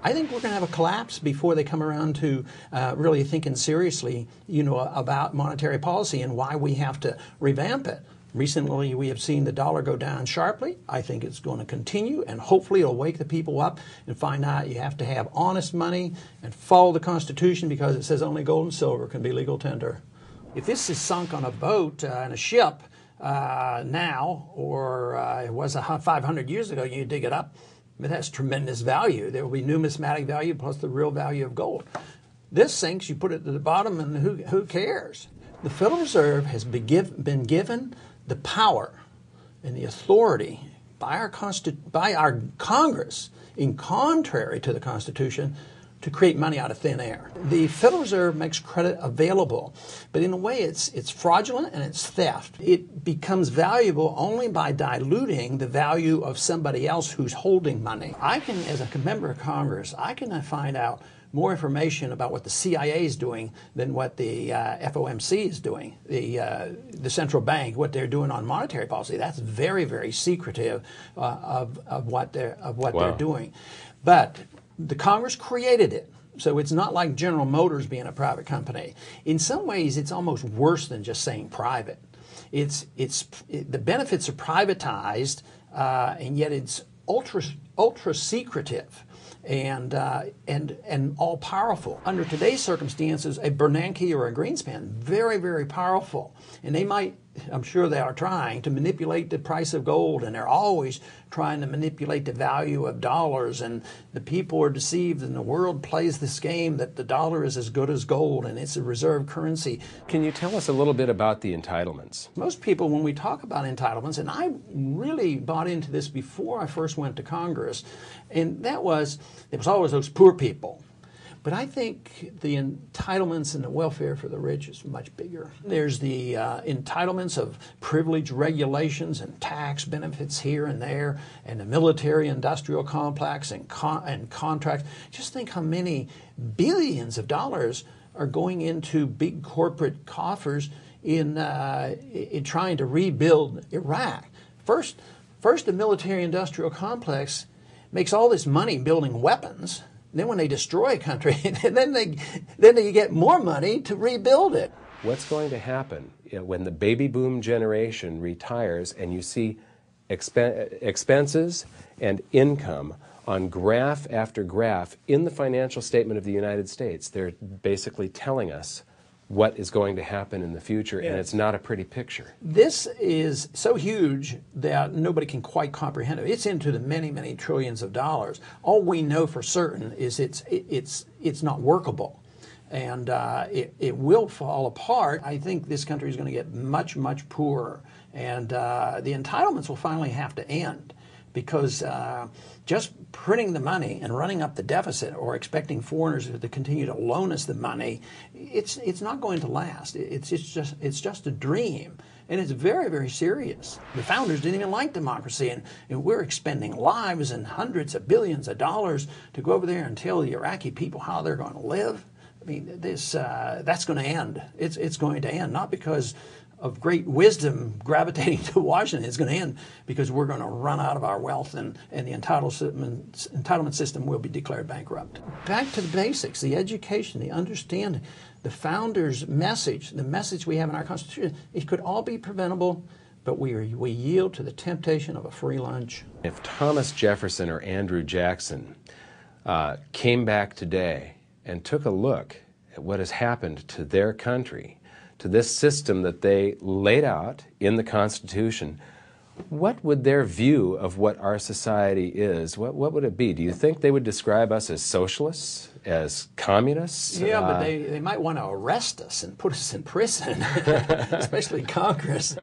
I think we're going to have a collapse before they come around to really thinking seriously, about monetary policy and why we have to revamp it. Recently, we have seen the dollar go down sharply. I think it's going to continue, and hopefully it'll wake the people up and find out you have to have honest money and follow the Constitution, because it says only gold and silver can be legal tender. If this is sunk on a boat and a ship now, or it was 500 years ago, you dig it up, it has tremendous value. There will be numismatic value plus the real value of gold. This sinks, you put it to the bottom, and who cares? The Federal Reserve has been given the power and the authority by our Congress, in contrary to the Constitution, to create money out of thin air. The Federal Reserve makes credit available, but in a way it's fraudulent and it's theft. It becomes valuable only by diluting the value of somebody else who's holding money. I can, as a member of Congress, I can find out more information about what the CIA is doing than what the FOMC is doing, the central bank, what they're doing on monetary policy. That's very, very secretive of what they're doing. But the Congress created it, so it's not like General Motors being a private company. In some ways, it's almost worse than just saying private. The benefits are privatized, and yet it's ultra secretive and all powerful. Under today's circumstances, a Bernanke or a Greenspan, very, very powerful, and they might, I'm sure they are trying to manipulate the price of gold, and they're always trying to manipulate the value of dollars, and the people are deceived, and the world plays this game that the dollar is as good as gold and it's a reserve currency. Can you tell us a little bit about the entitlements? Most people, when we talk about entitlements, and I really bought into this before I first went to Congress, and it was always those poor people. But I think the entitlements and the welfare for the rich is much bigger. There's the entitlements of privilege regulations and tax benefits here and there, and the military-industrial complex and contracts. Just think how many billions of dollars are going into big corporate coffers in trying to rebuild Iraq. First, the military-industrial complex makes all this money building weapons. Then when they destroy a country, then they get more money to rebuild it. What's going to happen when the baby boom generation retires and you see expenses and income on graph after graph in the financial statement of the United States? They're basically telling us what is going to happen in the future, and it's not a pretty picture. This is so huge that nobody can quite comprehend it. It's into the many, many trillions of dollars. All we know for certain is it's not workable, and it will fall apart. I think this country is going to get much, much poorer, and the entitlements will finally have to end, because just printing the money and running up the deficit or expecting foreigners to continue to loan us the money, it's not going to last. It's just a dream, and it's very, very serious. The founders didn't even like democracy, and we're expending lives and hundreds of billions of dollars to go over there and tell the Iraqi people how they're going to live. I mean, that's going to end. It's going to end, not because of great wisdom gravitating to Washington. It's going to end because we're going to run out of our wealth, and the entitlement system will be declared bankrupt. Back to the basics, the education, the understanding, the founders' message, the message we have in our Constitution. It could all be preventable, but we yield to the temptation of a free lunch. If Thomas Jefferson or Andrew Jackson came back today and took a look at what has happened to their country, to this system that they laid out in the Constitution, what would their view of what our society is, what would it be? Do you think they would describe us as socialists, as communists? Yeah, but they might want to arrest us and put us in prison, especially Congress.